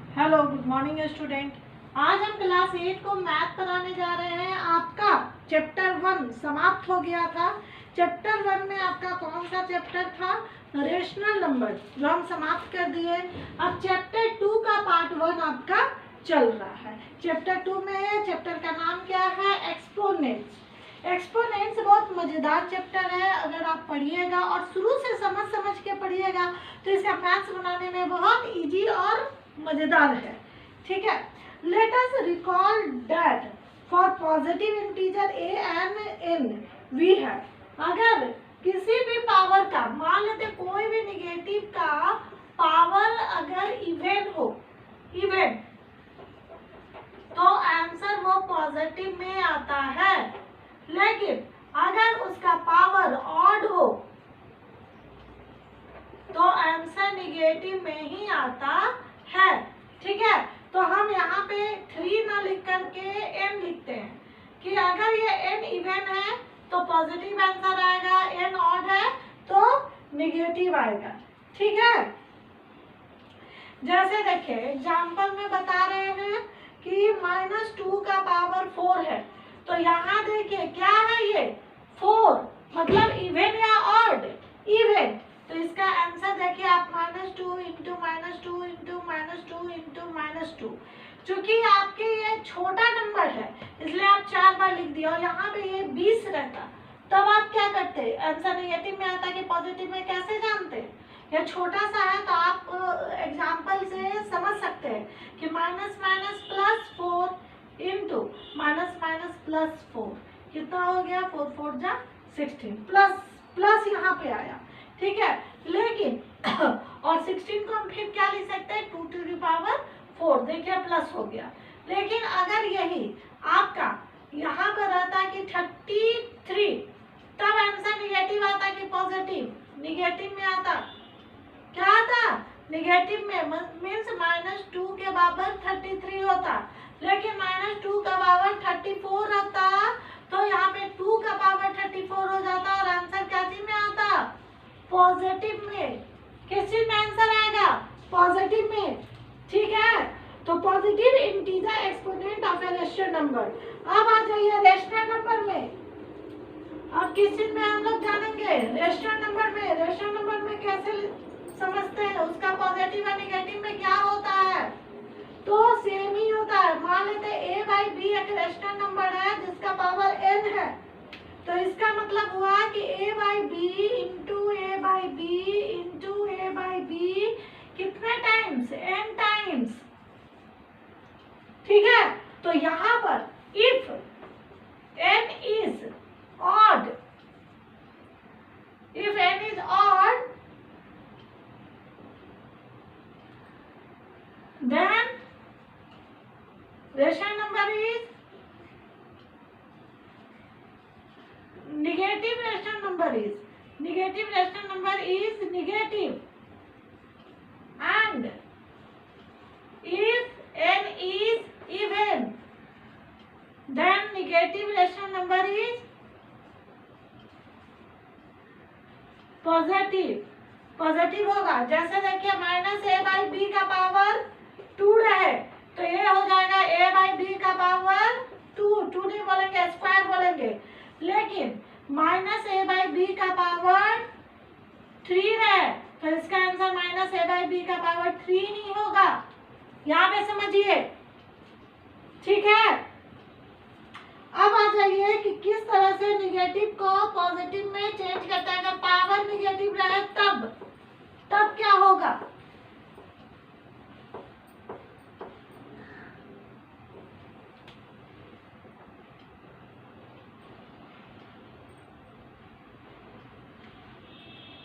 Hello good morning student. आज हम class 8 को मैथ कराने जा रहे हैं। आपका चैप्टर 1 समाप्त हो गया था। चैप्टर 1 में आपका कौन सा चैप्टर था? रेशनल नंबर, जो हम समाप्त कर दिए। अब चैप्टर 2 का पार्ट 1 आपका चल रहा है। चैप्टर 2 में चैप्टर का नाम क्या है? एक्सपोनेंट्स। एक्सपोनेंट्स बहुत मज़ेदार चैप्टर है। अगर आप पढ़िएगा और शुरू से समझ समझ के पढ़िएगा तो इसका मैथ्स बनाने में बहुत इजी और मजेदार है। ठीक है, let us recall that for positive integer a and n we है। अगर किसी भी पावर का, मान लेते कोई भी निगेटिव का पावर अगर इवन हो, इवन, तो आंसर वो पॉजिटिव में आता है। लेकिन अगर उसका पावर ऑड हो तो आंसर निगेटिव में ही आता है। ठीक है, तो हम यहाँ पे 3 ना लिख करके n लिखते हैं कि अगर ये n इवन है तो पॉजिटिव आंसर आएगा, n ऑड है तो निगेटिव आएगा। ठीक है, जैसे देखिए एग्जाम्पल में बता रहे हैं कि -2 का पावर 4 है, तो यहाँ देखिए क्या है, ये 4 मतलब इवन या ऑड? इवन। तो इसका आंसर देखिए आप -2 इंटू -2 इंटू -2 इंटू -2। चूंकि आपके ये छोटा नंबर है इसलिए आप 4 बार लिख दिया, और यहाँ पे ये 20 रहता तब आप क्या करते? आंसर नेगेटिव में आता कि पॉजिटिव में, कैसे जानते? ये छोटा सा है तो आप एग्जाम्पल से समझ सकते हैं कि minus minus plus 4 into minus minus plus 4 कितना हो गया? 4 4 जा 16, प्लस प्लस यहाँ पे आया। ठीक है, लेकिन और 16 को हम फिर क्या लिख सकते हैं? 2 टू द पावर 4, देखिए प्लस हो गया। लेकिन अगर यही आपका यहाँ पर रहता कि 33, तब आंसर निगेटिव आता कि पॉजिटिव? निगेटिव में आता। क्या आता? निगेटिव में, मीन्स -2 के बराबर 33 होता, लेकिन -2 का पावर 34 रहता तो यहाँ पे 2 का पावर 34 हो जाता और आंसर क्या चीज में आता? पॉजिटिव में। किस चीज में आंसर आएगा? पॉजिटिव में। ठीक है, तो positive integer exponent of a rational number. अब आ जाइए रेशनल नंबर में। अब किस चीज में हम लोग जानेंगे? रेशनल नंबर में। रेशनल नंबर में कैसे समझते हैं? उसका पॉजिटिव और नेगेटिव में क्या होता है? तो सेम ही होता है। मान लेते a बाई बी एक रेशनल नंबर है जिसका पावर n है, तो इसका मतलब हुआ कि a by b into a by b into a by b कितने टाइम्स? n times. ठीक है, तो यहाँ पर if n is odd, if n is odd, then rational number is negative. Rational number is negative. Rational number is negative, and if n is even, then negative rational number is positive. Positive होगा। जैसे देखिए -a/b का power 2 रहे तो ये हो जाएगा a/b का पावर 2, 2 नहीं बोलेंगे, स्क्वायर बोलेंगे। लेकिन -a/b का पावर 3 रहे तो इसका आंसर -a/b का पावर 3 नहीं होगा। यहाँ पे समझिए। ठीक है, अब आ जाइए कि किस तरह से निगेटिव को पॉजिटिव में चेंज करता है। अगर पावर निगेटिव रहे तब क्या होगा?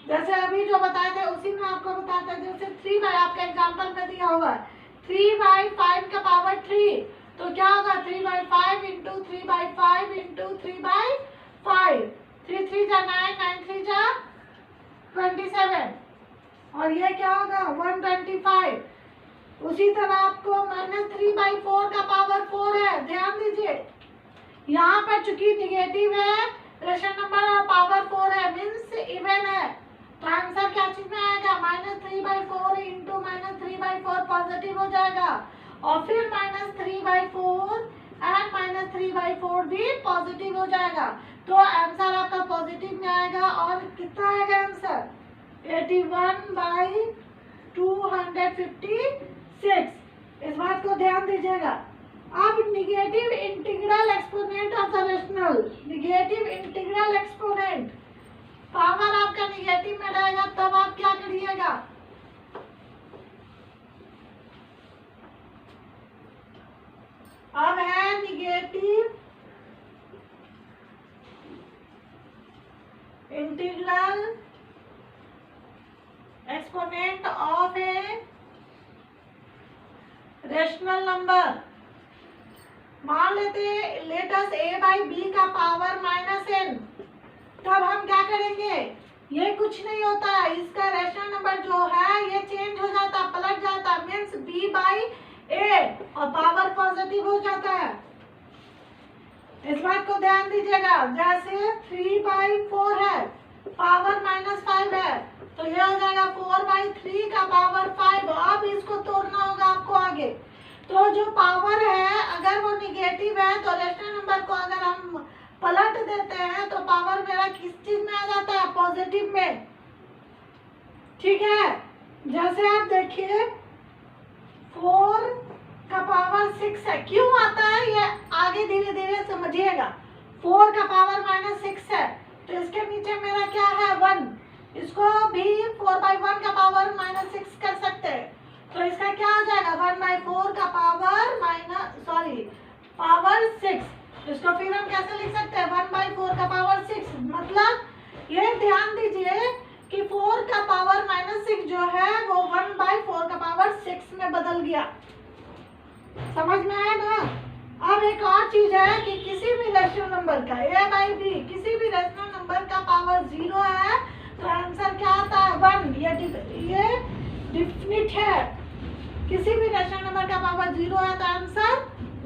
जैसे अभी जो बताए थे उसी में आपको बताते हैं। जैसे 3 बाई आपके एग्जाम्पल में दिया हुआ है 3/5 का पावर 3, तो क्या होगा? 3/5 इंटू 3/5 इंटू 3/5, 3 3 जा 9, 9 3 जा 27, और ये क्या होगा? 125। उसी तरह आपको -3/4 का पावर 4 है, ध्यान दीजिए। यहाँ पर चूंकि निगेटिव है रेशनल नंबर और पावर 4 है, मीन्स इवन है, तो आंसर क्या चीज में आएगा? -3/4 इंटू -3/4 पॉजिटिव हो जाएगा, और फिर -3/4 एंड -3/4 भी पॉजिटिव हो जाएगा। तो आंसर आपका पॉजिटिव में आएगा, और कितना आएगा आंसर 81/256। इस बात को ध्यान दीजिएगा। अब negative integral exponent of the rational, negative integral exponent, power आपका निगेटिव में रहेगा, तब आप क्या करिएगा, अब है negative integral exponent of a rational number. मान लेते हैं लेट अस a/b का पावर -n, तब हम क्या करेंगे, ये कुछ नहीं होता, इसका रेशनल नंबर जो है ये चेंज हो जाता, पलट जाता, मीन्स b/a, और पावर पॉजिटिव हो जाता है। इस बात को ध्यान दीजिएगा। जैसे 3/4 है, पावर -5 है, तो ये हो जाएगा 4/3 का पावर 5। अब इसको तोड़ना होगा आपको आगे। तो जो पावर है अगर वो निगेटिव है तो रेशनल नंबर को अगर हम पलट देते हैं तो पावर मेरा किस चीज में आ जाता है, पॉजिटिव में। ठीक है, जैसे आप देखिए 4 का पावर 6 है, क्यों आता है ये आगे धीरे धीरे समझिएगा। 4 का पावर -6 है, तो इसके नीचे मेरा क्या है 1, इसको भी 4/1 का पावर -6 कर सकते हैं, तो इसका क्या हो जाएगा 1/4 का पावर पावर 6। इसको फिर हम कैसे लिख सकते हैं 1/4 का पावर 6, मतलब ये ध्यान दीजिए कि 4 का पावर -6 जो है वो 1/4 का पावर 6 में बदल गया। समझ में आया ना। अब एक और चीज है कि किसी भी रेशनल नंबर का a/b, किसी भी रेशनल नंबर का पावर 0 है तो आंसर क्या आता है 1। ये डिफिनिट है, किसी भी रेशनल नंबर का पावर 0 है तो आंसर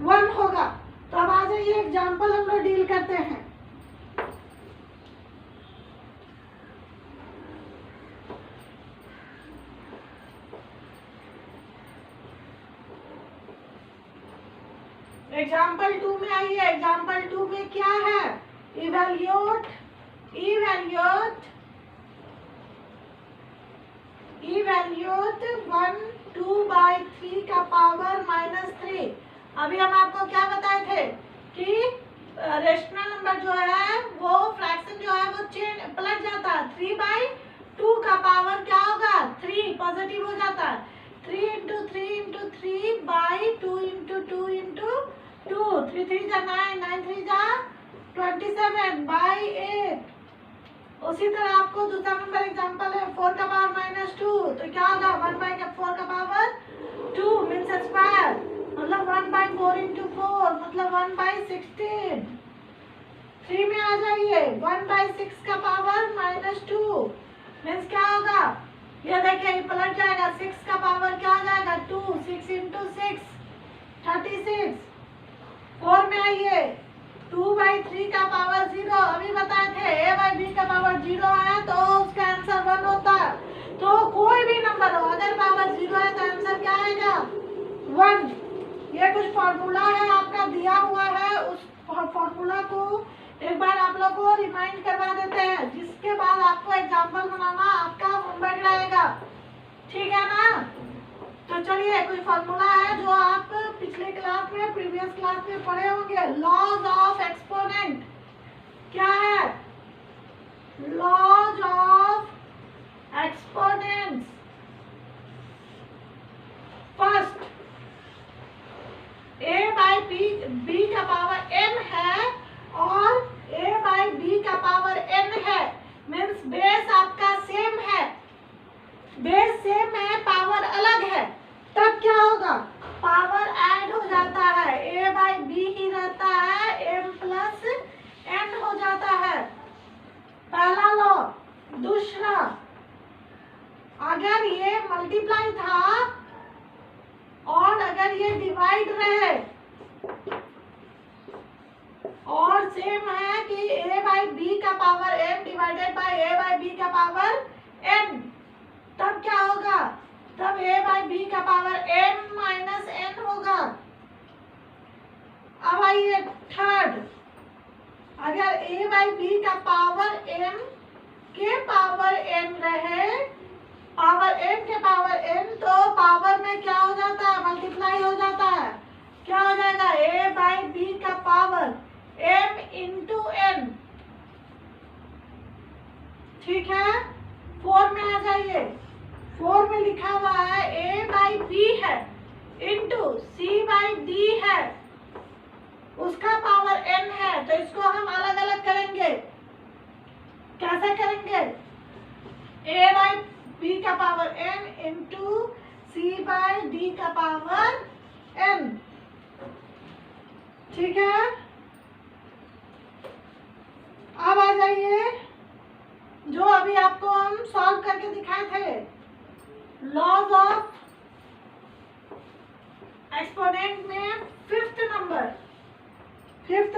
1 होगा। तो अब आ जाइए एग्जाम्पल हम लोग डील करते हैं। एग्जाम्पल 2 में आइए। एग्जाम्पल 2 में क्या है, इवैल्यूएट 1 2/3 का पावर -3। अभी हम आपको क्या बताए थे कि रेशनल नंबर जो है वो फ्रैक्शन जो है वो चेंज पलट जाता है, 3/2 का पावर क्या होगा 3 पॉजिटिव हो जाता है, 3 × 3 × 3/2 × 2 × 2, 3 3 जा 9, 9 3 जा 27/8। उसी तरह आपको दूसरा नंबर एग्जांपल है 4 का पावर -2, तो क्या होगा 1/4 का पावर 2 मीन्स स्क्वायर, मतलब 1/4 × 4 मतलब 1/16। 3 में आ जाइए 1/6 का पावर -2 मीन्स क्या होगा, ये देखिए ये पलट जाएगा, 6 का पावर क्या आ जाएगा 2, 6 × 6 36। 4 में आइए 2/3 का पावर 0, अभी बताए थे a/b का पावर 0 है तो उसका आंसर 1 होता है। तो कोई भी नंबर हो अगर पावर 0 है तो आंसर क्या आएगा 1। ये कुछ फॉर्मूला है आपका दिया हुआ है, उस फॉर्मूला को एक बार आप लोग को रिमाइंड करवा देते हैं, जिसके बाद आपको एग्जाम्पल बनाना आपका होमवर्क रहेगा। ठीक है ना। तो चलिए कुछ फॉर्मूला है जो आप पिछले क्लास में प्रीवियस क्लास में पढ़े होंगे। लॉज ऑफ एक्सपोनेंट क्या है, laws of exponents. First a/b का पावर m है और a/b का पावर n है, मीन्स बेस आपका सेम है, बेस सेम है पावर अलग है, तब क्या होगा पावर ऐड हो जाता है, a/b ही रहता है, m + n हो जाता है, पहला लॉ। दूसरा अगर ये मल्टीप्लाई था और अगर ये डिवाइड रहे और सेम है कि a/b का पावर m / a/b का पावर n, तब क्या होगा तब a बाई बी का पावर m माइनस n होगा। अब आइए थर्ड, अगर a बाई बी का पावर m के पावर n रहे, पावर m के पावर n, तो पावर में क्या हो जाता है, मल्टीप्लाई हो जाता है। क्या हो जाएगा, a बाई बी का पावर m इंटू n। ठीक है, 4 में आ जाइए। 4 में लिखा हुआ है a बाई बी है इंटू c बाई d है, उसका पावर n है, तो इसको हम अलग अलग करेंगे। कैसे करेंगे, a बाई बी का power n into c by d का पावर n। ठीक है, अब आ जाइए जो अभी आपको हम सॉल्व करके दिखाए थे, लॉज ऑफ एक्सपोनेंट में फिफ्थ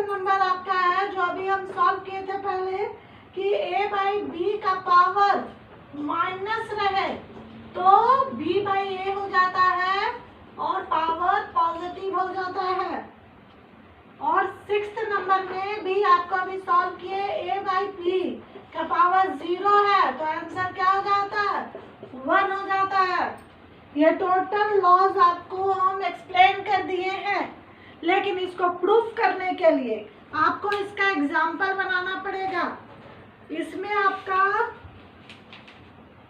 नंबर आपका है जो अभी हम सॉल्व किए थे पहले, कि a बाई बी का पावर माइनस रहे तो b बाई a हो जाता है और पावर पॉजिटिव हो जाता है। और 6th नंबर में भी आपको अभी सॉल्व किए, a बाई बी का पावर 0 है तो आंसर क्या हो जाता है, 1 हो जाता है। ये टोटल लॉज आपको हम एक्सप्लेन कर दिए हैं, लेकिन इसको प्रूफ करने के लिए आपको इसका एग्जाम्पल बनाना पड़ेगा। इसमें आपका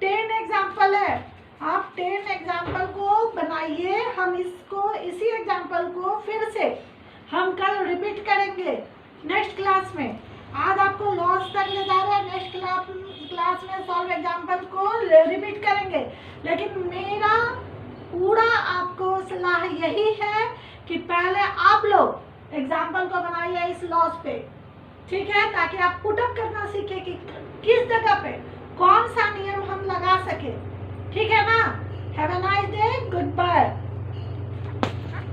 10 एग्जाम्पल है, आप 10 एग्जाम्पल को बनाइए। हम इसी एग्जाम्पल को फिर से हम कल रिपीट करेंगे नेक्स्ट क्लास में। आज आपको लॉस तक ले जा रहे हैं, नेक्स्ट क्लास में सॉल्व एग्जाम्पल को रिपीट करेंगे। लेकिन मेरा पूरा आपको सलाह यही है कि पहले आप लोग एग्जाम्पल को बनाइए इस लॉस पे, ठीक है, ताकि आप पुटअप करना सीखे कि किस जगह पे कौन सा नियम हम लगा सके। ठीक है ना, have a nice day, good bye.